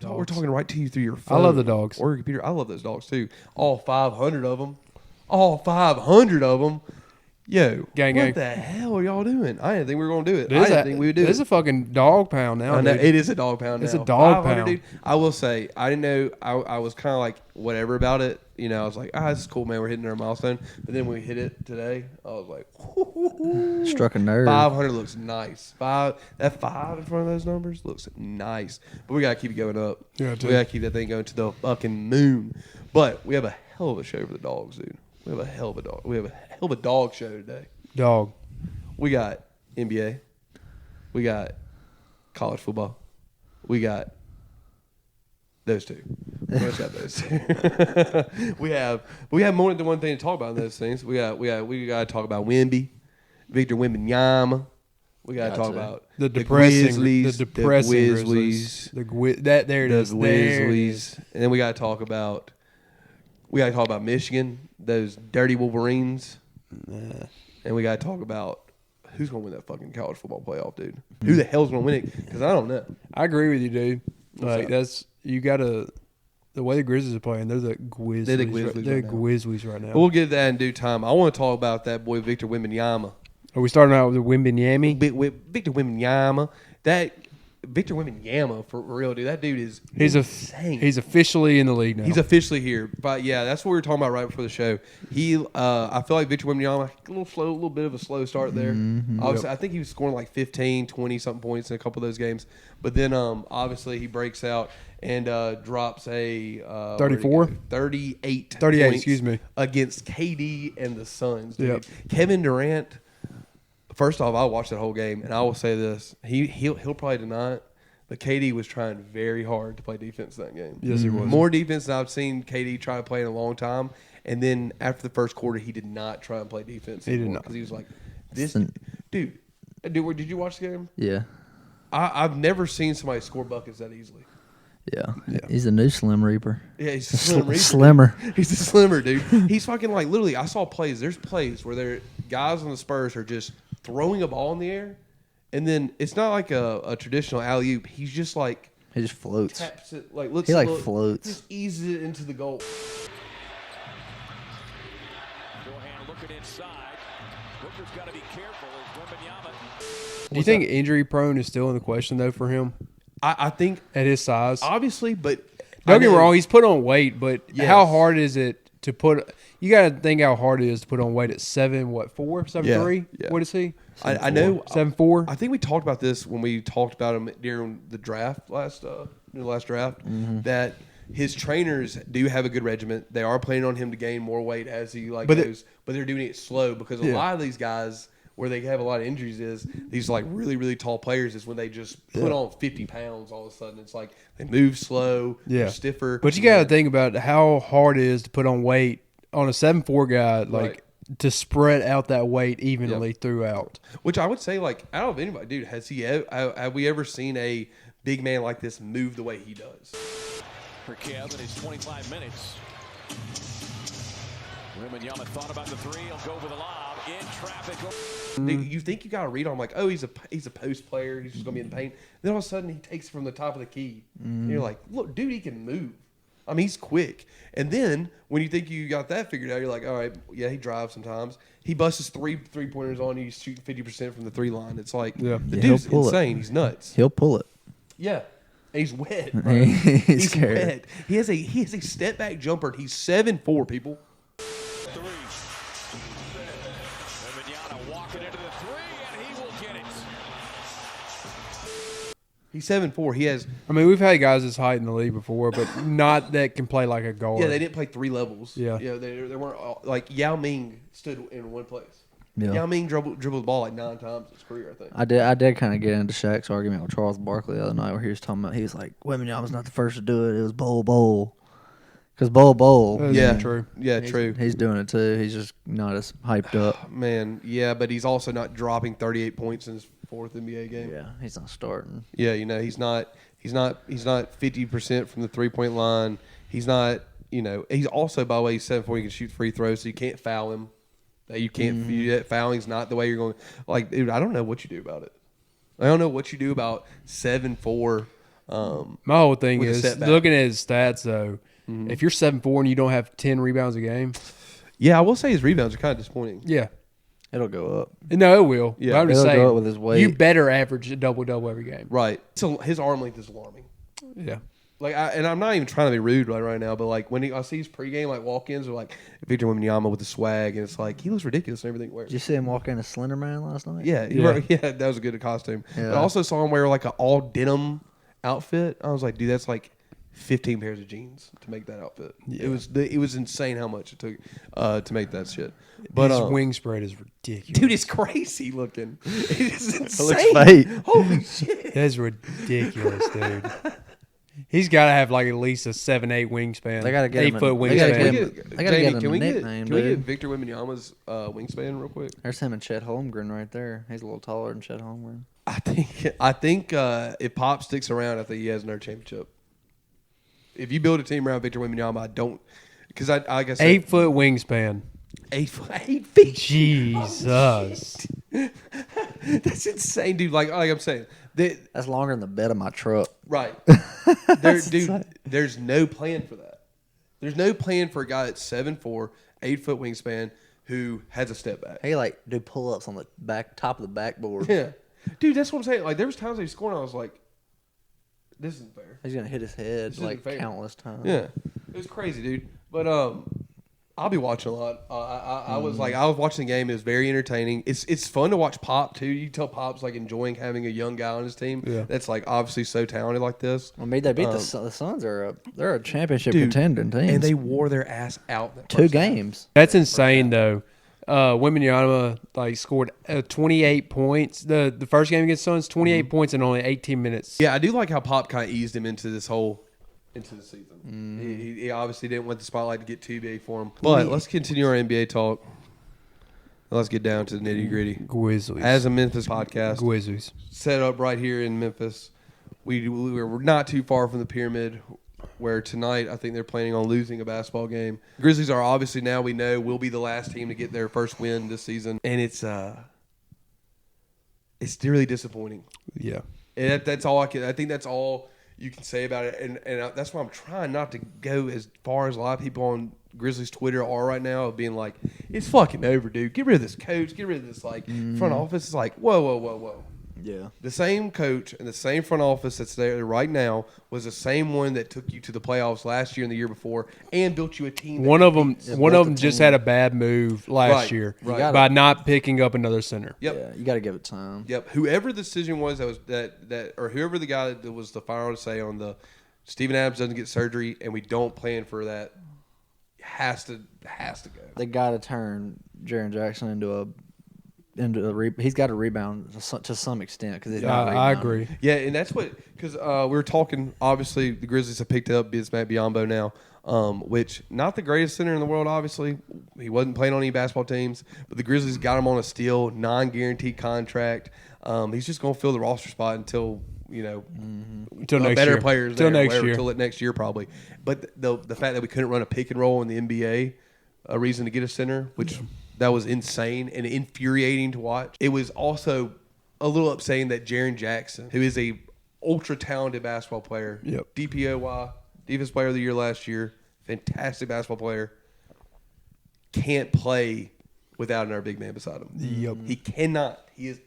We're talking right to you through your phone. I love the dogs. Or your computer. I love those dogs too. All 500 of them. All 500 of them. Yo, Gang, what gang. the hell are y'all doing? I didn't think we were going to do it. It I is didn't think we would do it. It's a fucking dog pound now, I know, dude. it is a dog pound now. It's a dog 500, pound. Dude, I will say, I didn't know. I was kind of like whatever about it. You know, I was like, this is cool, man. We're hitting our milestone. But then when we hit it today, I was like, Struck a nerve. 500 looks nice. That 5 in front of those numbers looks nice. But we got to keep it going up. Yeah, we dude. got to keep that thing going to the fucking moon. But we have a hell of a show for the dogs, dude. We have a hell of a dog. We have a hell of a dog show today. Dog. We got NBA. We got college football. We got those two. We just got those two. we have more than one thing to talk about in those things. We got to talk about Wemby, Victor Wembanyama. We got to talk about The depressing Grizzlies, the depressing the Grizzlies, there it is. the There it Grizzlies, is. and then we got to talk about Michigan, those dirty Wolverines. And we got to talk about who's going to win that fucking college football playoff, dude. Who the hell's going to win it? Because I don't know. I agree with you, dude. Like up? that's you gotta the way the Grizzlies are playing, they're the Grizzlies. They're the Grizzlies They're right now. Grizzlies right now. But we'll get to that in due time. I want to talk about that boy Victor Wembanyama. Are we starting out with the Wembanyama? Victor Wembanyama. That Victor Wembanyama, for real, dude. That dude is insane. He's officially in the league now. He's officially here. But yeah, that's what we were talking about right before the show. I feel like Victor Wembanyama, a little bit of a slow start there. Obviously, I think he was scoring like 15, 20 something points in a couple of those games. But then obviously he breaks out and drops a 34? 38 38, points excuse me. against KD and the Suns. Dude. Yep. Kevin Durant. First off, I watched that whole game, and I will say this: he'll probably deny it, but KD was trying very hard to play defense in that game. Yes, he was. More defense than I've seen KD try to play in a long time. And then after the first quarter, he did not try and play defense. He did not. Because he was like, dude, did you watch the game? Yeah. I've never seen somebody score buckets that easily. Yeah. He's a new Slim Reaper. Yeah, he's a slim Reaper. Slimmer. He's a slimmer, dude. He's fucking like, literally, I saw plays. There's plays where guys on the Spurs are just throwing a ball in the air, and then it's not like a traditional alley-oop. He's just like He just floats. taps it, like floats. just eases it into the goal. Johan looking inside. Booker's got to be careful as Wembanyama. Do you think injury prone is still in the question though for him I think at his size? obviously, but Don't get me wrong, he's put on weight, but Yes. how hard is it to put? You got to think how hard it is to put on weight at 7'3"? Yeah. What is he? I know 7'4". I think we talked about this when we talked about him during the draft last draft. That his trainers do have a good regiment. They are planning on him to gain more weight as he goes, but they're doing it slow because a lot of these guys where they have a lot of injuries is these like really really tall players is when they just put on 50 pounds all of a sudden. It's like they move slow, they're stiffer. But you got to think about how hard it is to put on weight on a 7'4" guy, like Right. to spread out that weight evenly throughout. Which I would say, like, out of anybody, dude, have we ever seen a big man like this move the way he does? For Kev in his 25 minutes. Wembanyama thought about the three. He'll go for the lob. In traffic. Dude, you think you got to read on like, oh, he's a post player. He's just going to be in the paint. Then all of a sudden, he takes it from the top of the key. And you're like, look, dude, he can move. I mean, he's quick. And then when you think you got that figured out, you're like, all right, yeah, he drives sometimes. He busts his three-pointers on you. He's shooting 50% from the three line. It's like, the dude's he'll pull insane. He's nuts. He'll pull it. Yeah. And he's wet, bro. He's scared. wet. He has a step back jumper. He's 7'4", people. Three. Wembanyama walking into the three, and he will get it. He's 7'4". He has. I mean, we've had guys this height in the league before, but not that can play like a guard. Yeah, they didn't play 3 levels. Yeah. They weren't all, like Yao Ming stood in one place. Yeah. Yao Ming dribbled the ball like 9 times in his career, I think. I did kind of get into Shaq's argument with Charles Barkley the other night where he was talking about, he was like, Wembanyama's not the first to do it. It was Bol. Because Bol, Yeah, true. Yeah, true. he's doing it too. He's just not as hyped up. Man, yeah, but he's also not dropping 38 points in his 4th NBA game. Yeah, he's not starting. Yeah, he's not 50% from the 3-point line. He's not, he's also, by the way, he's 7'4", he can shoot free throws, so you can't foul him. You can't fouling's not the way you're going. Like, dude, I don't know what you do about it. I don't know what you do about 7-4. My whole thing with a is setback. looking at his stats though. If you're 7-4 and you don't have 10 rebounds a game, Yeah, I will say his rebounds are kind of disappointing. yeah, It'll go up. no, it will. Yeah. But I'm just It'll saying, go up with his weight. you better average a double every game. Right. So his arm length is alarming. Yeah, Like, and I'm not even trying to be rude right now, but like when I see his pregame like walk-ins or like Victor Wembanyama with the swag, and it's like he looks ridiculous and everything. Did you see him walk in a Slender Man last night? Yeah, that was a good costume. Yeah. But I also saw him wear like an all denim outfit. I was like, dude, that's like 15 pairs of jeans to make that outfit. Yeah. It was insane how much it took to make that shit. But his wing spread is ridiculous. dude, it's crazy looking. It's insane. looks fake. Holy shit. That's ridiculous, dude. He's got to have like at least a 7'8" wingspan. They gotta get him 8-foot they gotta wingspan. get him- they gotta get him can a we nickname, can we get dude. Victor Wembanyama's wingspan real quick? There's him and Chet Holmgren right there. He's a little taller than Chet Holmgren. I think if Pop sticks around, I think he has another championship. If you build a team around Victor Wembanyama, I don't, because like I said, 8-foot wingspan. 8 feet. Jesus. That's insane, dude. Like I'm saying, That's longer than the bed of my truck. right, dude. There's no plan for that. There's no plan for a guy that's 7'4", 8 foot wingspan who has a step back. He like do pull ups on the top of the backboard. Yeah, dude. That's what I'm saying. Like there was times he scored, and I was like, this isn't fair. He's gonna hit his head This isn't like fair. countless times. Yeah, it was crazy, dude. But I'll be watching a lot. I was watching the game. It was very entertaining. It's fun to watch Pop too. You can tell Pop's like enjoying having a young guy on his team. Yeah. That's like obviously so talented like this. I mean, they beat the Suns. They're a championship Dude, contending team. and they wore their ass out. That two first half. games. That's insane, though. Wembanyama like scored 28 points. The first game against Suns, 28 points in only 18 minutes. Yeah, I do like how Pop kind of eased him into the season. He obviously didn't want the spotlight to get too big for him. But let's continue our NBA talk. Let's get down to the nitty gritty. Grizzlies. As a Memphis podcast, Grizzlies. set up right here in Memphis, we're not too far from the pyramid. Where tonight I think they're planning on losing a basketball game. Grizzlies are obviously now we know will be the last team to get their first win this season, and it's really disappointing. Yeah. And that's all I think that's all you can say about it, and that's why I'm trying not to go as far as a lot of people on Grizzlies Twitter are right now of being like, it's fucking over, dude. Get rid of this coach. Get rid of this front office. It's like whoa. Yeah. The same coach and the same front office that's there right now was the same one that took you to the playoffs last year and the year before and built you a team. One of them built the just team. had a bad move last Right, year right. by not picking up another center. Yep. Yeah, you got to give it time. Yep. Whoever the decision was that or whoever the guy that was the final to say on the Steven Adams doesn't get surgery and we don't plan for that has to go. They got to turn Jaren Jackson into a he's got to rebound to some extent because he's not I rebounding. agree. Yeah, and that's what because we were talking. Obviously, the Grizzlies have picked up Bismack Biyombo now, which not the greatest center in the world. Obviously, he wasn't playing on any basketball teams, but the Grizzlies got him on a steal, non-guaranteed contract. He's just going to fill the roster spot until Until next better year. players Until there, next whatever, year. till next year probably. But the fact that we couldn't run a pick and roll in the NBA, a reason to get a center, which that was insane and infuriating to watch. It was also a little upsetting that Jaren Jackson, who is a ultra talented basketball player, Yep. DPOY, Defensive Player of the Year last year, fantastic basketball player, can't play without another big man beside him. Yep. He cannot. He's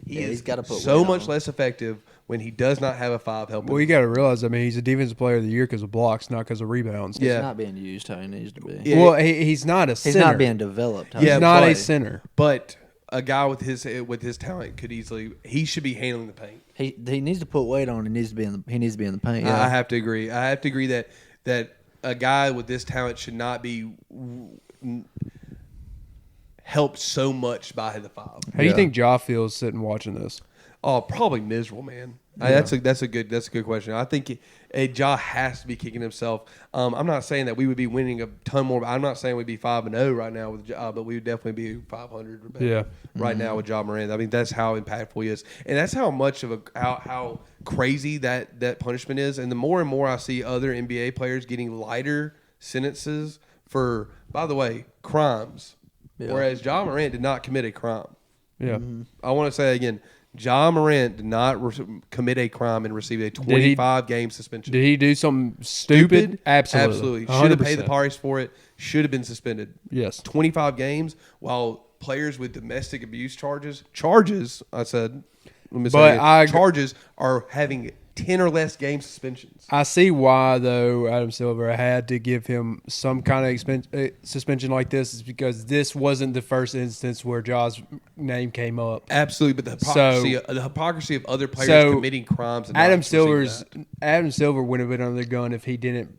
he's gotta put so weight much on. less effective when he does not have a five helping. Well, you got to realize, I mean, he's a defensive player of the year because of blocks, not because of rebounds. He's Yeah. not being used how he needs to be. Yeah. Well, he's not a He's center. not being developed. How Yeah, He's not a but- center. But a guy with his talent could easily he should be handling the paint. he needs to put weight on. He needs to be in the paint. I have to agree. that a guy with this talent should not be helped so much by the five. How do you think Ja feels sitting watching this? Oh, probably miserable, man. That's a good question. I think Ja has to be kicking himself. I'm not saying that we would be winning a ton more. I'm not saying we'd be 5-0 right now with Ja, but we would definitely be 500 or better. Yeah. Right now with Ja Morant. I mean, that's how impactful he is, and that's how much of how crazy that punishment is. And the more and more I see other NBA players getting lighter sentences for, by the way, crimes, Yeah. whereas Ja Morant did not commit a crime. Yeah. I want to say that again. Ja Morant did not commit a crime and receive a 25-game suspension. Did he do something stupid? Absolutely. Should have paid the price for it. Should have been suspended. Yes. 25 games, while players with domestic abuse charges, charges are having 10 or less game suspensions. I see why, though, Adam Silver had to give him some kind of suspension like this, is because this wasn't the first instance where Ja's name came up. Absolutely, but the hypocrisy of other players committing crimes. And Adam Silver would have been under the gun if he didn't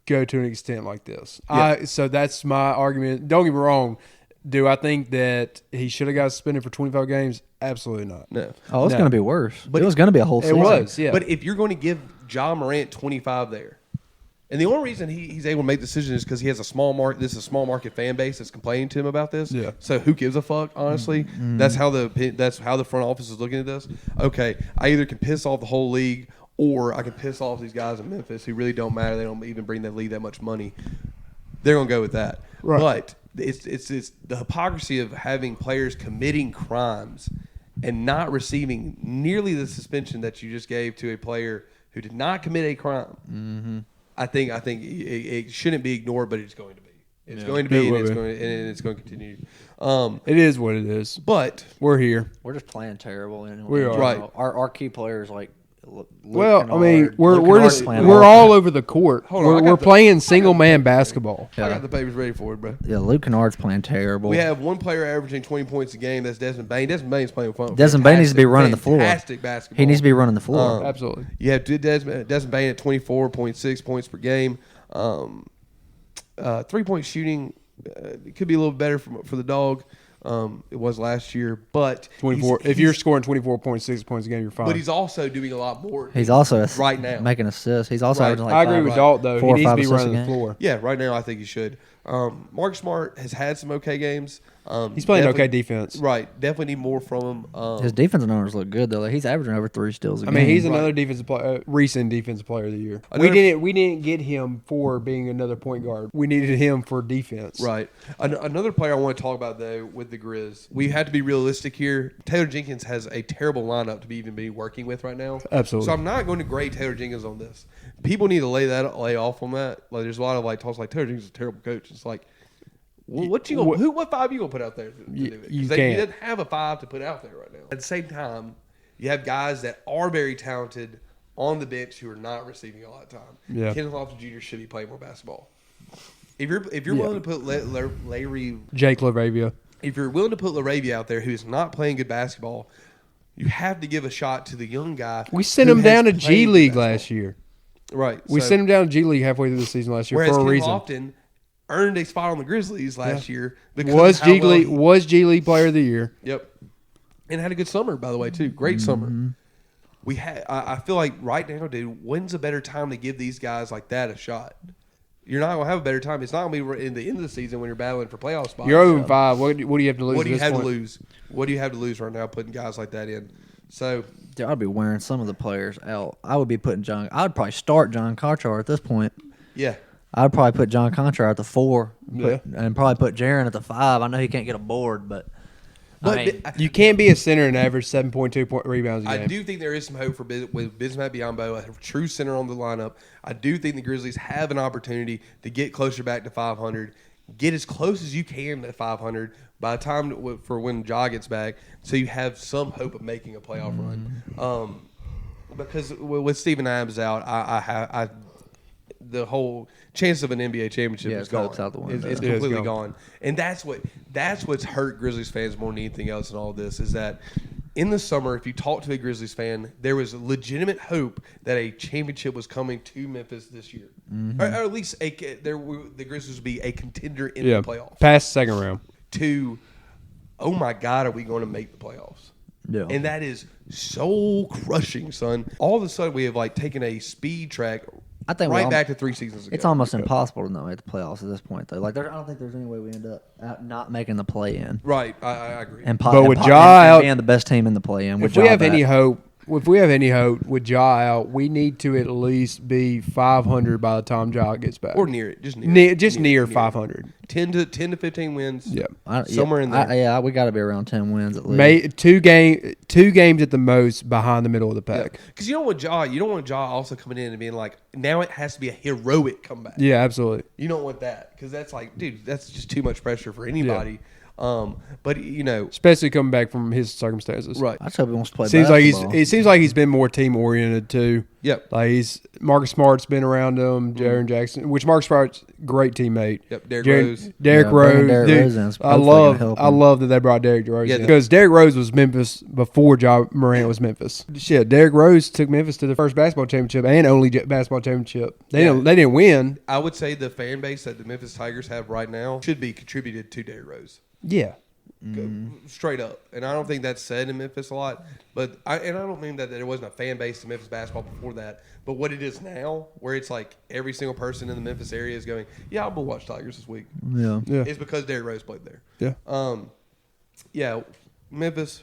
go to an extent like this. Yeah. So that's my argument. Don't get me wrong. Do I think that he should have got suspended for 25 games? Absolutely not. No. Oh, it's going to be worse. But it was going to be a whole season. It was, yeah. But if you're going to give Ja Morant 25 there, and the only reason he's able to make the decision is because he has a small market. This is a small market fan base that's complaining to him about this. Yeah. So who gives a fuck? Honestly, that's how the front office is looking at this. Okay, I either can piss off the whole league, or I can piss off these guys in Memphis who really don't matter. They don't even bring that league that much money. They're going to go with that. Right. But it's the hypocrisy of having players committing crimes and not receiving nearly the suspension that you just gave to a player who did not commit a crime. Mm-hmm. I think it shouldn't be ignored, but it's going to be. It's going to be, and it's going to continue. It is what it is. But we're here. We're just playing terrible. We are. Right. Our key players like. Luke we're all over the court. We're playing single man basketball. I got the papers ready for it, bro. Yeah, Luke Kennard's playing terrible. We have one player averaging 20 points a game. That's Desmond Bain. Desmond Bain's playing fun. Desmond Bain needs to be running the floor. Fantastic basketball. He needs to be running the floor. Absolutely. You have Desmond Bain at 24.6 points per game. 3-point shooting it could be a little better for the dog. It was last year, but 24. If you're scoring 24.6 points a game, you're fine. But he's also doing a lot more. He's also right now making assists. He's also averaging like I agree with Dalt though. He needs to be running the floor. Yeah, right now I think he should. Mark Smart has had some okay games. He's playing okay defense. Right, definitely need more from him. His defensive numbers look good though. Like, he's averaging over 3 steals a game. I mean, he's another defensive player, recent defensive player of the year. We didn't get him for being another point guard. We needed him for defense. Right. Another player I want to talk about though with the Grizz, we have to be realistic here. Taylor Jenkins has a terrible lineup to be working with right now. Absolutely. So I'm not going to grade Taylor Jenkins on this. People need to lay off on that. Like there's a lot of talks like Taylor Jenkins is a terrible coach. It's like. Well, what 5 you gonna put out there to do it? You He can't. doesn't have a 5 to put out there right now. At the same time, you have guys that are very talented on the bench who are not receiving a lot of time. Yeah. Kenneth Lofton Jr. should be playing more basketball. If you're willing to put Larry, Jake LaRavia. if you're willing to put LaRavia out there who's not playing good basketball, you have to give a shot to the young guy. We sent who him has down to played G good League basketball. last year. Right. We sent him down to G League halfway through the season last year Whereas for a Ken reason. Lofton earned a spot on the Grizzlies last year because Was of how G League Player of the Year. Yep. And had a good summer, by the way, too. Great summer. We had. I feel like right now, dude, when's a better time to give these guys like that a shot? You're not going to have a better time. It's not going to be in the end of the season when you're battling for playoff spots. You're 0-5. What do you have to lose? What do you have point? to lose? What do you have to lose right now putting guys like that in? So Dude, I'd be wearing some of the players out. I would be putting John. I would probably start John Conchar at this point. yeah, I'd probably put John Conchar at the 4, Yeah. and probably put Jaron at the 5. I know he can't get a board, but I mean, You can't be a center and average 7.2 rebounds a game. I do think there is some hope with Bismack Biyombo, a true center on the lineup. I do think the Grizzlies have an opportunity to get closer back to 500, get as close as you can to 500 by the time for when Ja gets back, so you have some hope of making a playoff run. Because with Steven Adams out, I the whole chance of an NBA championship is gone. Out the window. It's completely gone. And that's what's hurt Grizzlies fans more than anything else in all this is that in the summer, if you talk to a Grizzlies fan, there was legitimate hope that a championship was coming to Memphis this year, or at least the Grizzlies would be a contender in the playoffs. Past second round. To, oh my God, are we going to make the playoffs? yeah. And that is so crushing, son. All of a sudden, we have taken a speed track. I think right back to 3 seasons ago. It's almost impossible to not make the playoffs at this point, though. I don't think there's any way we end up not making the play-in. Right, I agree. And But with Ja out, being the best team in the play-in. if we have any hope if we have any hope with Ja out, we need to at least be 500 by the time Ja gets back, or near it, just near 500. 10 to 15 wins. Yeah, somewhere in there. We got to be around 10 wins at least. Two games at the most behind the middle of the pack. Because you don't want Ja also coming in and being like, now it has to be a heroic comeback. Yeah, absolutely. You don't want that because that's like, dude, that's just too much pressure for anybody. Yeah. But especially coming back from his circumstances, right? I just hope he wants to play. It seems like he's been more team oriented too. Yep. Like Marcus Smart's been around him, Jaren Jackson, which Marcus Smart's great teammate. Yep. Derrick Rose. Derrick Rose. Rose I love that they brought Derrick Rose in because Derrick Rose was Memphis before Ja Morant was Memphis. Shit, Derrick Rose took Memphis to the first basketball championship and only basketball championship. They didn't win. I would say the fan base that the Memphis Tigers have right now should be contributed to Derrick Rose. Yeah. Straight up, and I don't think that's said in Memphis a lot. But I don't mean that there wasn't a fan base in Memphis basketball before that. But what it is now, where it's like every single person in the Memphis area is going, "Yeah, I'll watch Tigers this week." Yeah. It's because Derrick Rose played there. Yeah. Memphis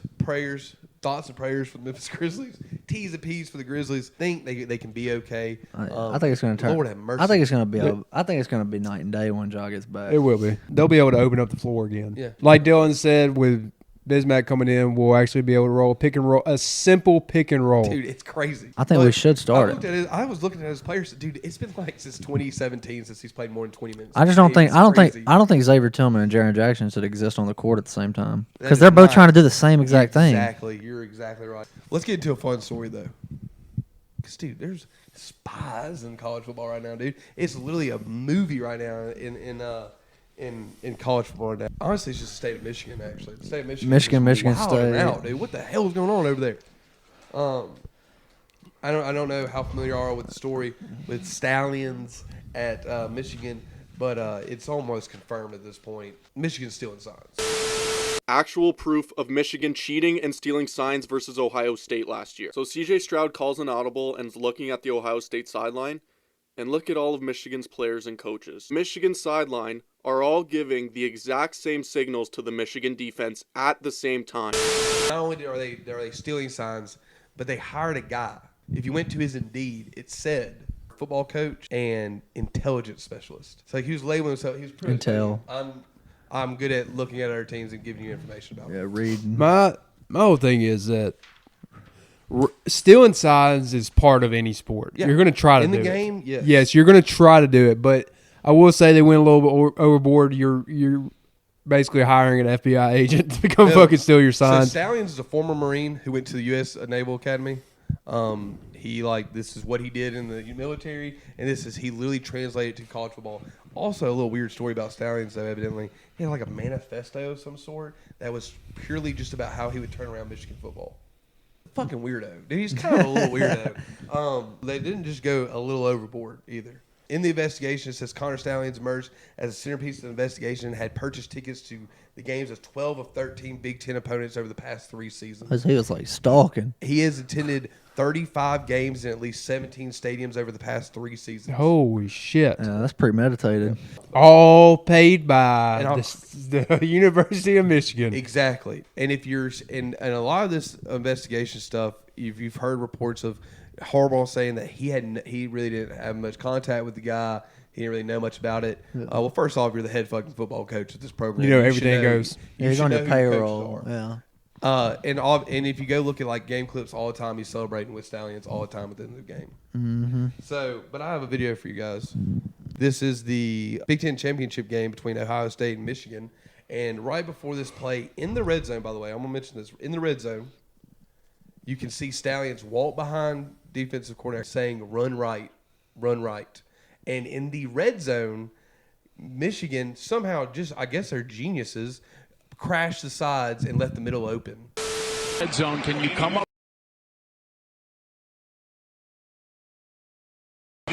thoughts and prayers for the Memphis Grizzlies. T's and P's for the Grizzlies. Think they can be okay. I think it's going to turn. Lord have mercy. I think it's going to be night and day when Ja gets back. It will be. They'll be able to open up the floor again. Yeah. Like Dylan said, with Bismack coming in, we'll actually be able to roll a simple pick and roll. Dude, it's crazy. I think we should start it. I was looking at his players. Dude, it's been like since 2017 since he's played more than 20 minutes. I don't think Xavier Tillman and Jaren Jackson should exist on the court at the same time because they're both trying to do the same exact thing. Exactly, you're exactly right. Let's get into a fun story though, because dude, there's spies in college football right now, dude. It's literally a movie right now in college football now. Honestly, it's just the state of Michigan. Actually, the state of Michigan, Michigan State. Out, dude. What the hell is going on over there? I don't know how familiar you are with the story with Stallions at Michigan, but it's almost confirmed at this point. Michigan's stealing signs. Actual proof of Michigan cheating and stealing signs versus Ohio State last year. So CJ Stroud calls an audible and is looking at the Ohio State sideline. And look at all of Michigan's players and coaches. Michigan's sideline are all giving the exact same signals to the Michigan defense at the same time. Not only are they stealing signs, but they hired a guy. If you went to his Indeed, it said football coach and intelligence specialist. So he was labeling himself. He was pretty Intel. I'm good at looking at other teams and giving you information about them. Yeah, reading. My whole thing is that stealing signs is part of any sport. Yeah. You're going to try to do it. In the game, yes. Yes, you're going to try to do it, but I will say they went a little bit overboard. You're basically hiring an FBI agent to come fucking steal your signs. So Stallions is a former Marine who went to the U.S. Naval Academy. This is what he did in the military, and he literally translated to college football. Also, a little weird story about Stallions, though, evidently. He had like a manifesto of some sort that was purely just about how he would turn around Michigan football. Fucking weirdo. Dude, he's kind of a little weirdo. They didn't just go a little overboard either. In the investigation, it says Connor Stallions emerged as a centerpiece of the investigation and had purchased tickets to the games of 12 of 13 Big Ten opponents over the past 3 seasons. He was like stalking. He has attended 35 games in at least 17 stadiums over the past 3 seasons. Holy shit. Yeah, that's premeditated. All paid by the University of Michigan. Exactly. And if you're and a lot of this investigation stuff, you've heard reports of Harbaugh saying that he really didn't have much contact with the guy. He didn't really know much about it. Yeah. Well, first off, you're the head fucking football coach at this program. You know everything goes. You're going to payroll. Yeah. And if you go look at like game clips all the time, he's celebrating with Stallions all the time at the end of the game. Mm-hmm. So, but I have a video for you guys. This is the Big Ten championship game between Ohio State and Michigan. And right before this play, in the red zone, by the way, I'm going to mention this. In the red zone, you can see Stallions walk behind defensive coordinator saying, run right, run right. And in the red zone, Michigan somehow I guess they're geniuses, crashed the sides and left the middle open. Red zone, can you come up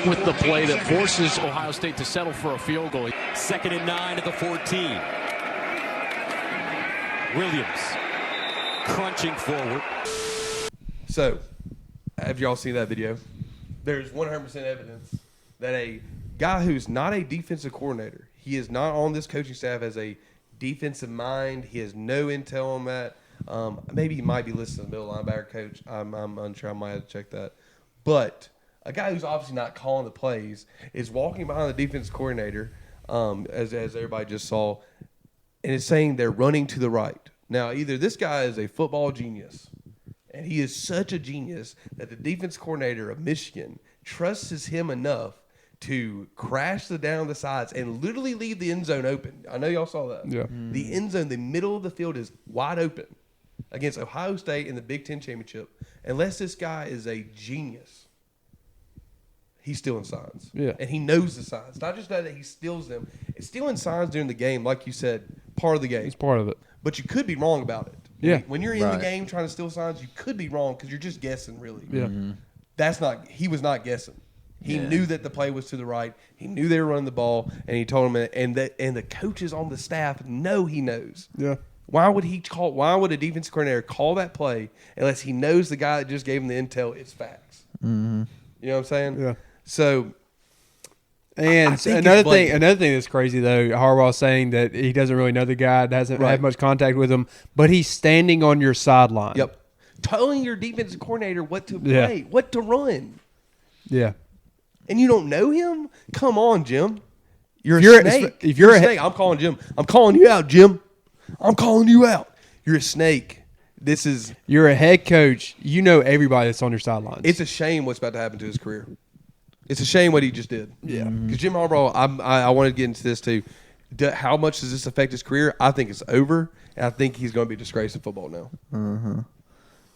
with the play that forces Ohio State to settle for a field goal? 2nd and 9 at the 14. Williams crunching forward. So, have y'all seen that video? There's 100% evidence that a guy who's not a defensive coordinator, he is not on this coaching staff as a defensive mind. He has no intel on that. Maybe he might be listed as the middle linebacker coach. I'm unsure. I might have to check that. But a guy who's obviously not calling the plays is walking behind the defense coordinator, as everybody just saw, and is saying they're running to the right. Now, either this guy is a football genius, and he is such a genius that the defense coordinator of Michigan trusts him enough to crash down the sides and literally leave the end zone open. I know y'all saw that. Yeah. The end zone, the middle of the field is wide open against Ohio State in the Big Ten championship. Unless this guy is a genius, he's stealing signs. Yeah. And he knows the signs. Not just that he steals them. It's stealing signs during the game, like you said, part of the game. It's part of it. But you could be wrong about it. Yeah. When you're in Right. the game trying to steal signs, you could be wrong because you're just guessing, really. Yeah. He was not guessing. He knew that the play was to the right. He knew they were running the ball, and he told him, and the coaches on the staff know he knows. Yeah. Why would a defensive coordinator call that play unless he knows the guy that just gave him the intel is facts? Mm-hmm. You know what I'm saying? Yeah. So, And I think another it's blatant. thing that's crazy though, Harbaugh's saying that he doesn't really know the guy, doesn't Right. have much contact with him, but he's standing on your sideline. yep, telling your defensive coordinator what to Yeah. play, what to run, Yeah. and you don't know him. Come on, Jim. You're You're a a- snake. if you're a a- snake, I'm calling Jim. I'm calling you out, Jim. I'm calling you out. You're a snake. This is. You're a head coach. You know everybody that's on your sidelines. It's a shame what's about to happen to his career. It's a shame what he just did. Yeah. Because Jim Harbaugh, I wanted to get into this too. How much does this affect his career? I think it's over, and I think he's going to be disgraced in football now.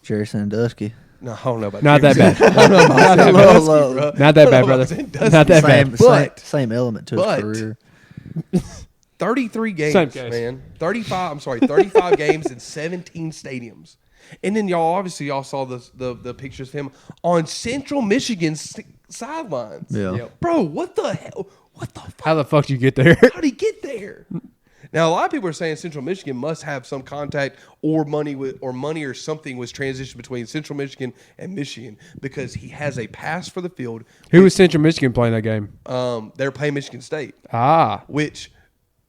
Jerry Sandusky. No, I don't know about not that Jerry bad. Not that bad. Low. Not that bad, brother. Sandusky. Not that Same, bad. But- same element to his but- career. 33 games, Same case. man. 35 games in 17 stadiums. And then y'all saw the pictures of him on Central Michigan's sidelines. Yeah. Yep. Bro, what the hell? What the fuck? How the fuck did you get there? How'd he get there? Now, a lot of people are saying Central Michigan must have some contact or money or something was transitioned between Central Michigan and Michigan because he has a pass for the field. Who was Central Michigan playing that game? They're playing Michigan State, Ah. which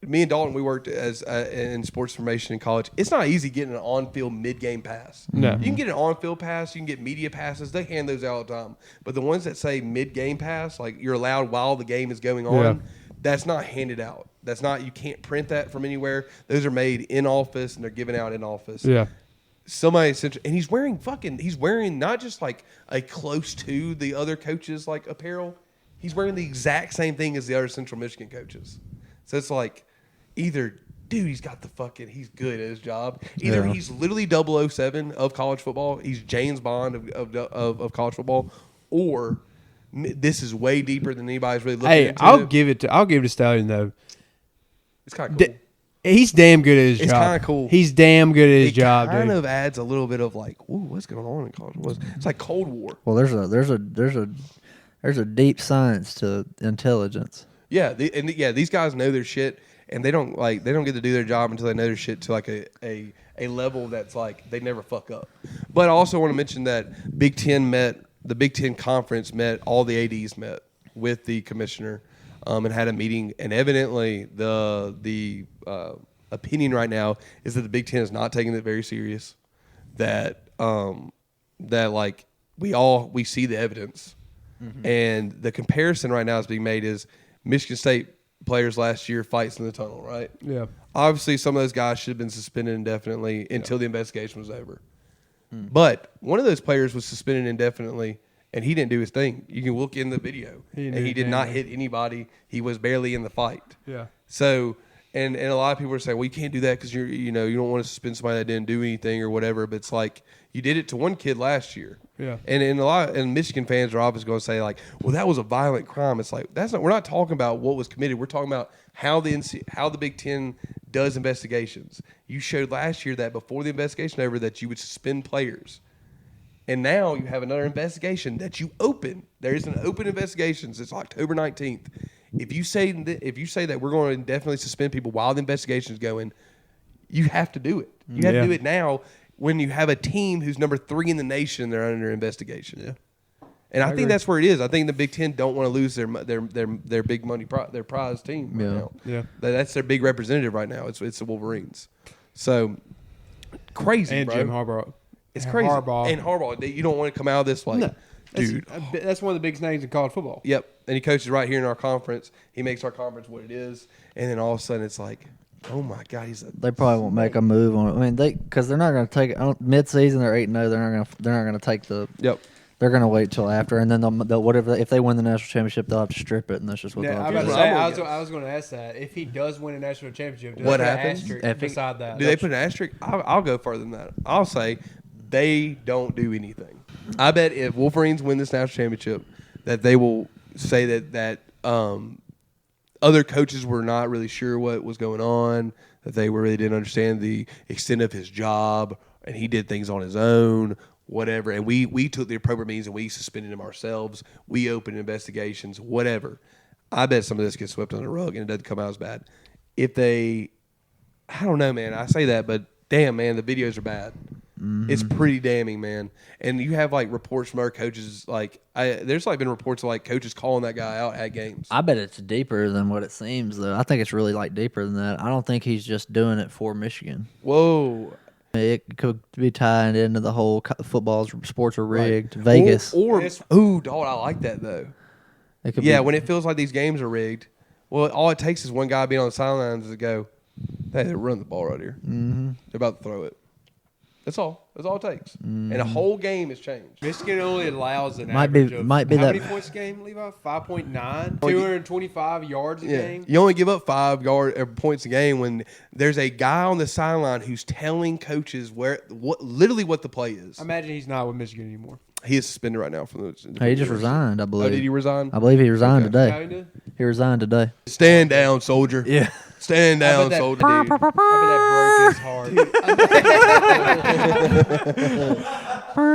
me and Dalton, we worked as in sports formation in college. It's not easy getting an on-field mid-game pass. No. You can get an on-field pass. You can get media passes. They hand those out all the time. But the ones that say mid-game pass, like you're allowed while the game is going on, Yeah. that's not handed out. That's not. You can't print that from anywhere. Those are made in office and they're given out in office. Yeah. Somebody said, and he's wearing not just like a close to the other coaches like apparel. He's wearing the exact same thing as the other Central Michigan coaches. So it's like, either, dude, he's good at his job. Either he's literally 007 of college football. He's James Bond of college football, or this is way deeper than anybody's really looking Hey, into. I'll give it to Stallion though. It's kind of cool. He's damn good at his It's job. kinda cool. He's damn good at his job, kind dude. of adds a little bit of like, ooh, what's going on in college? It's like Cold War. Well, there's a deep science to intelligence. Yeah, these guys know their shit, and they don't get to do their job until they know their shit to like a level that's like they never fuck up. But I also want to mention that the Big Ten Conference met, all the ADs met with the commissioner, and had a meeting. And evidently, the opinion right now is that the Big Ten is not taking it very serious. That like we see the evidence, and the comparison right now is being made is Michigan State players last year fights in the tunnel, right? Yeah. Obviously, some of those guys should have been suspended indefinitely until the investigation was over. But one of those players was suspended indefinitely, and he didn't do his thing. You can look in the video, and he did not hit anybody. He was barely in the fight. Yeah. So, and a lot of people are saying, well, you can't do that because you don't want to suspend somebody that didn't do anything or whatever. But it's like you did it to one kid last year. Yeah. And Michigan fans are obviously going to say like, well, that was a violent crime. It's like we're not talking about what was committed. We're talking about how the Big Ten does investigations. You showed last year that before the investigation over that you would suspend players. And now you have another investigation that you open. There is an open investigation since October 19th. If you say that we're going to indefinitely suspend people while the investigation is going, you have to do it. You have to do it now when you have a team who's number 3 in the nation. They're under investigation. Yeah. And I think that's where it is. I think the Big Ten don't want to lose their big money, their prize team right now. Yeah. That's their big representative right now. It's the Wolverines. So crazy, and bro. Jim Harbaugh. It's crazy. Harbaugh. And Harbaugh, you don't want to come out of this like, No. dude. That's one of the biggest names in college football. Yep. And he coaches right here in our conference. He makes our conference what it is. And then all of a sudden it's like, oh my God, They probably won't make a move on it. I mean, because they're not going to take it mid-season. They're 8-0. They're not going to take the. Yep. They're going to wait till after, and then they'll whatever. If they win the national championship, they'll have to strip it, and that's just what Yeah, they'll do. I was going to ask that. If he does win a national championship, do What they put an happens? asterisk beside that? Do they put an asterisk? I'll go further than that. I'll say they don't do anything. I bet if Wolverines win this national championship, that they will say that other coaches were not really sure what was going on, that they really didn't understand the extent of his job, and he did things on his own, whatever. And we took the appropriate means and we suspended him ourselves. We opened investigations, whatever. I bet some of this gets swept under the rug and it doesn't come out as bad. If they, I don't know, man. I say that, but damn, man, the videos are bad. Mm-hmm. It's pretty damning, man. And you have like reports from our coaches. Like, there's like been reports of like coaches calling that guy out at games. I bet it's deeper than what it seems, though. I think it's really like deeper than that. I don't think he's just doing it for Michigan. Whoa. It could be tied into the whole sports are rigged. Right. Vegas. Ooh, dog, I like that though. It could when it feels like these games are rigged, well, all it takes is one guy being on the sidelines to go, hey, they run the ball right here. Mm-hmm. They're about to throw it. That's all. That's all it takes. Mm-hmm. And a whole game has changed. Michigan only allows an average of how many points a game, Levi? 5.9? 225 yards a game? You only give up 5 points a game when there's a guy on the sideline who's telling coaches literally what the play is. I imagine he's not with Michigan anymore. He is suspended right now from the. He just resigned, I believe. Oh, did he resign? I believe he resigned today. How he did? He resigned today. Stand down, soldier. Yeah. Stand down, soldier. Dude. I bet that broke his heart.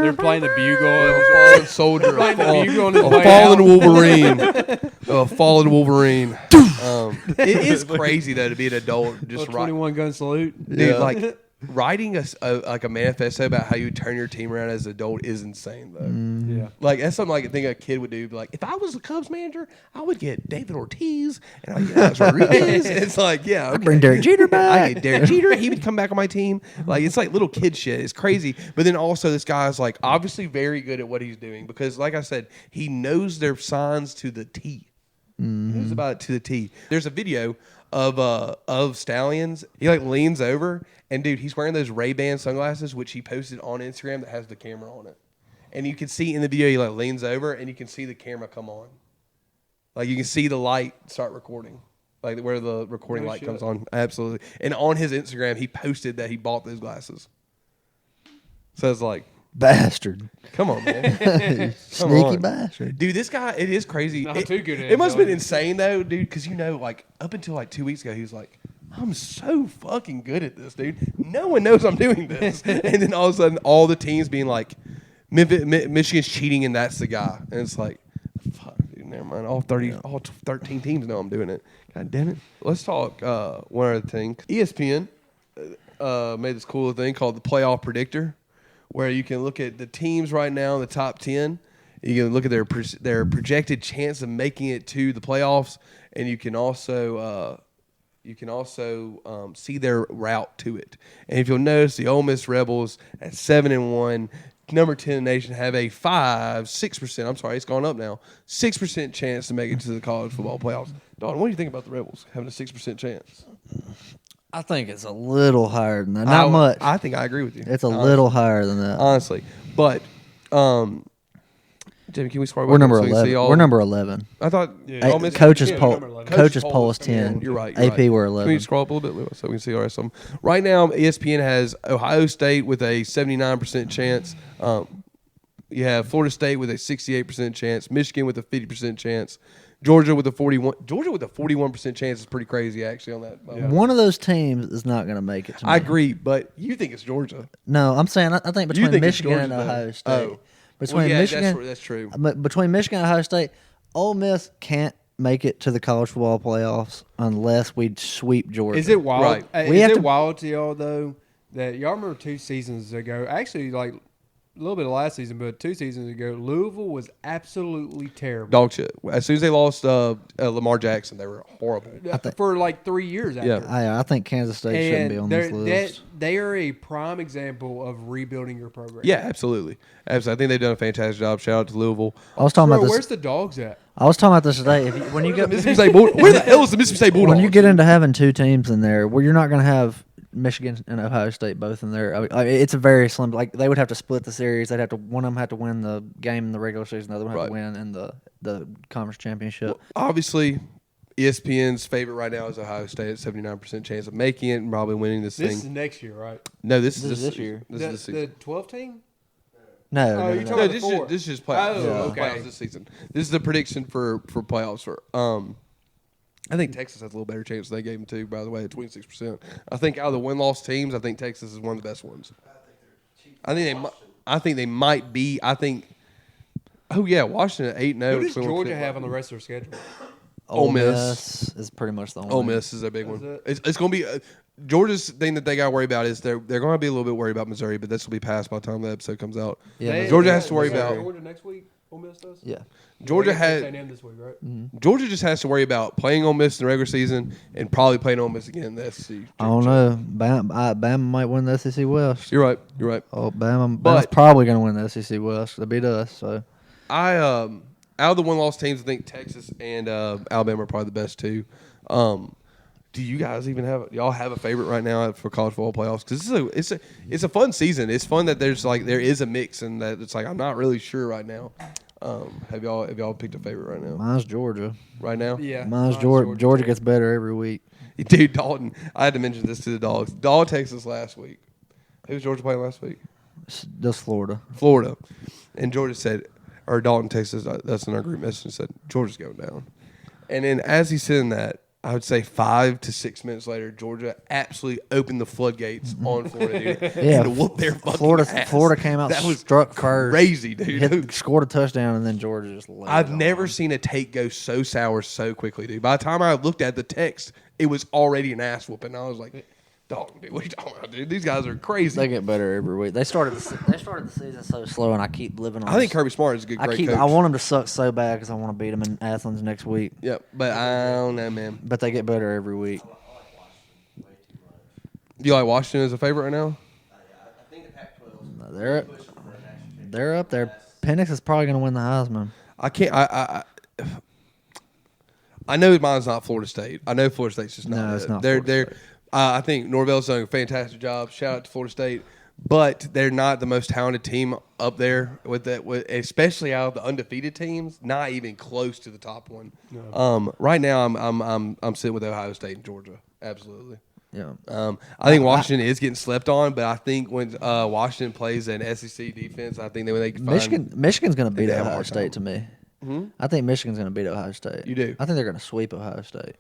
They're playing the bugle. A fallen soldier. Playing the bugle on his A way fallen out. Wolverine. A fallen Wolverine. It is crazy though to be an adult. Just 21 gun salute. Dude, like writing a manifesto about how you turn your team around as an adult is insane though. Yeah. Like that's something like I think a kid would do. Be like, if I was the Cubs manager, I would get David Ortiz and I'd get Alex Rodriguez. It's like, yeah, okay. I'd bring Derek Jeter back. I get Derek Jeter. He would come back on my team. Like it's like little kid shit. It's crazy. But then also this guy's like obviously very good at what he's doing because, like I said, he knows their signs to the T. Mm-hmm. He knows about it to the T. There's a video of Stallions. He like leans over and dude, he's wearing those Ray-Ban sunglasses, which he posted on Instagram that has the camera on it. And you can see in the video he like leans over and you can see the camera come on. Like you can see the light start recording. Like where the recording light comes on. Absolutely. And on his Instagram he posted that he bought those glasses. So it's like bastard. Come on, man. Sneaky bastard. Dude, this guy, it is crazy. Not too good at it must have been insane, though, dude, because, like, up until, like, 2 weeks ago, he was like, I'm so fucking good at this, dude. No one knows I'm doing this. And then all of a sudden, all the teams being like, Michigan's cheating, and that's the guy. And it's like, fuck, dude, never mind. All 13 teams know I'm doing it. God damn it. Let's talk one other thing. ESPN made this cool thing called the Playoff Predictor, where you can look at the teams right now in the top 10. You can look at their projected chance of making it to the playoffs, and you can also see their route to it. And if you'll notice, the Ole Miss Rebels at 7-1, number 10 in the nation, have a 6%. I'm sorry, it's gone up now. 6% chance to make it to the college football playoffs. Don, what do you think about the Rebels having a 6% chance? I think it's a little higher than that. Not much. I think I agree with you. It's a little higher than that. Honestly. But, Jimmy, can we start? We're number 11. We're number 11. I thought Coach's poll is 10. You're right. AP, we're 11. Can we scroll up a little bit so we can see the rest of them? Right now, ESPN has Ohio State with a 79% chance. You have Florida State with a 68% chance. Michigan with a 50% chance. Georgia with a 41% chance is pretty crazy, actually, on that. Yeah. One of those teams is not going to make it to me. I agree, but you think it's Georgia. No, I'm saying I think between Michigan and Ohio State. Oh. Michigan, that's true. Between Michigan and Ohio State, Ole Miss can't make it to the college football playoffs unless we sweep Georgia. Is it wild? Right. Is it wild to y'all, though, that y'all remember 2 seasons ago, actually, like little bit of last season, but 2 seasons ago, Louisville was absolutely terrible. Dog shit. As soon as they lost Lamar Jackson, they were horrible. For like 3 years after. Yeah. I think Kansas State shouldn't be on this list. They are a prime example of rebuilding your program. Yeah, absolutely. I think they've done a fantastic job. Shout out to Louisville. I was talking about this. Where's the Dogs at? I was talking about this today. When you get Mississippi State where the hell is the Mississippi State Bulldogs? when you get into having 2 teams in there, where you're not going to have Michigan and Ohio State both in there. It's a very slim. Like they would have to split the series. They'd have to one of them have to win the game in the regular season. The other one have to win in the conference championship. Well, obviously, ESPN's favorite right now is Ohio State at 79% chance of making it and probably winning this thing. This is next year, right? No, this is this year. This is this season. The 12 team? No, Oh, you're talking No, about this the 4. is just playoffs. Oh, okay. Playoffs this season. This is the prediction for playoffs. I think Texas has a little better chance than they gave them too. By the way, at 26%. I think out of the win-loss teams, I think Texas is one of the best ones. I think they might be. I think. Oh yeah, Washington at 8-0. Who does Georgia have on the rest of their schedule? Ole Miss is pretty much the only. Ole Miss is a big one. It's going to be Georgia's thing that they got to worry about is they're going to be a little bit worried about Missouri, but this will be passed by the time the episode comes out. Yeah, Georgia has to worry about. Georgia next week. Ole Miss does. Yeah. Georgia had had this week, right? Georgia just has to worry about playing Ole Miss in the regular season and probably playing Ole Miss again in the SEC. I don't know. Bama might win the SEC West. You're right. You're right. Oh, Bama's But- probably going to win the SEC West. They beat us. So I out of the one-loss teams, I think Texas and Alabama are probably the best two. Do you guys even have a favorite right now for college football playoffs? Because it's a fun season. It's fun that there is a mix and that it's like I'm not really sure right now. Have y'all picked a favorite right now? mine's Georgia. Right now, Yeah. Mine's Georgia. Georgia gets better every week. dude. Dalton, I had to mention this to the dogs. Dog Texas last week. Who was Georgia playing last week? Just Florida. Florida, and Georgia said, or Dalton Texas. That's in our group message. And said Georgia's going down, and then as he's saying that, I would say 5 to 6 minutes later, Georgia absolutely opened the floodgates on Florida, dude, Yeah, and whooped their fucking ass. Florida came out, That was struck first, crazy, dude. scored a touchdown, and then Georgia just laid I've it on never them. seen a take go so sour so quickly, dude. By the time I looked at the text, it was already an ass whooping. I was like, dog, dude, what are you talking about, dude? These guys are crazy. They get better every week. They started the season so slow, and I keep living on. I think Kirby Smart is a great coach. I want them to suck so bad because I want to beat them in Athens next week. Yep, but I don't know, man. But they get better every week. You like Washington as a favorite right now? They're up there. Penix is probably going to win the Heisman. I can't. I know mine's not Florida State. I know Florida State's just not. No, it's not They're. Florida State. I think Norvell's done a fantastic job. Shout out to Florida State, but they're not the most talented team up there with that. Especially out of the undefeated teams, not even close to the top one. No. Right now, I'm sitting with Ohio State and Georgia. Absolutely. Yeah. I think Washington is getting slept on, but I think when Washington plays an SEC defense, I think they can find Michigan's going to beat they have a Ohio hard State to me. I think Michigan's going to beat Ohio State. You do? I think they're going to sweep Ohio State.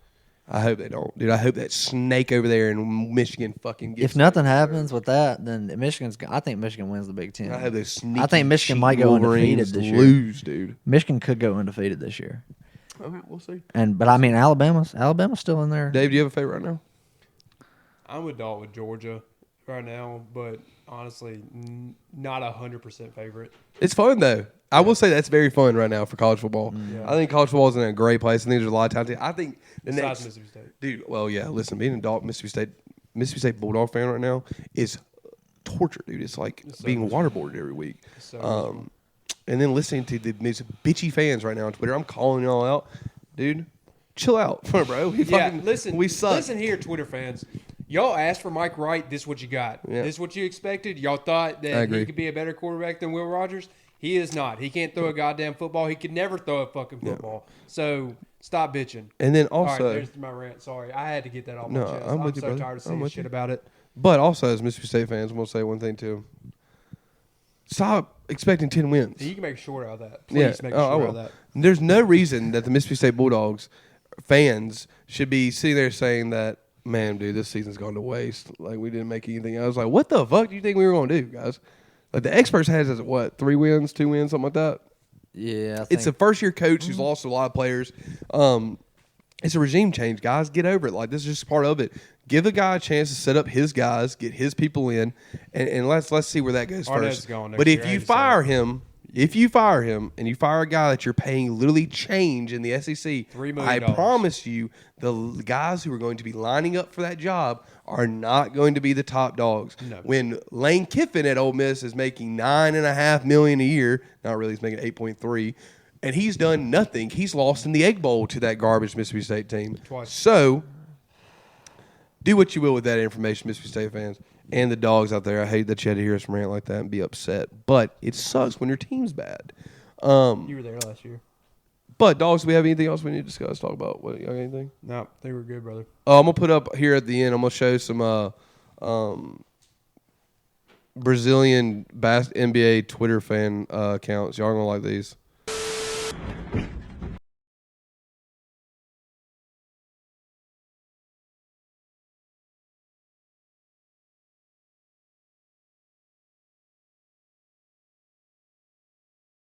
I hope they don't, dude. I hope that snake over there in Michigan fucking gets. If nothing happens with that, then I think Michigan wins the Big Ten. I hope those sneaky. I think Michigan cheat might go undefeated Wolverines this year. lose, dude. Michigan could go undefeated this year. Okay, we'll see. But I mean, Alabama's still in there. Dave, do you have a favorite right now? I'm adult with Georgia right now, but honestly, not 100% favorite. It's fun though. I will say that's very fun right now for college football. Yeah. I think college football is in a great place. I think there's a lot of talent. I think the Besides next Mississippi State. dude. Well, yeah. Listen, being an adult Mississippi State Bulldog fan right now is torture, dude. It's like so being miserable. waterboarded every week. So And then listening to the most bitchy fans right now on Twitter. I'm calling y'all out, dude. Chill out, bro. We suck. Listen here, Twitter fans. Y'all asked for Mike Wright. This is what you got. Yeah. This is what you expected. Y'all thought I that agree. he could be a better quarterback than Will Rogers. He is not. He can't throw a goddamn football. He could never throw a fucking football. So stop bitching. And then All right, also, there's my rant. Sorry, I had to get that off No, my chest. I'm with you, so brother. tired of I'm saying with shit you. about it. but also as Mississippi State fans, I'm gonna say one thing too. Stop expecting 10 wins. You can make a short out of that. Please make a I short out will. of that. There's no reason that the Mississippi State Bulldogs fans should be sitting there saying that, man, dude, this season's gone to waste. Like, we didn't make anything. I was like, what the fuck do you think we were going to do, guys? Like, the experts has us at what, 3 wins, 2 wins, something like that? Yeah, It's a first-year coach who's lost a lot of players. It's a regime change, guys. Get over it. Like, this is just part of it. Give the guy a chance to set up his guys, get his people in, and let's see where that goes Arnett's first. going next But year, if I hate you to say fire it. him, and you fire a guy that you're paying literally change in the SEC, $3 million. I promise you, the guys who are going to be lining up for that job are not going to be the top dogs. No. When Lane Kiffin at Ole Miss is making $9.5 million a year, not really, he's making 8.3. And he's done nothing. He's lost in the Egg Bowl to that garbage Mississippi State team. Twice. So, do what you will with that information, Mississippi State fans. And the dogs out there. I hate that you had to hear us rant like that and be upset. But it sucks when your team's bad. You were there last year. But, dogs, do we have anything else we need to discuss, talk about? What, you got anything? No, they were good, brother. I'm going to put up here at the end, I'm going to show some Brazilian NBA Twitter fan accounts. Y'all are going to like these.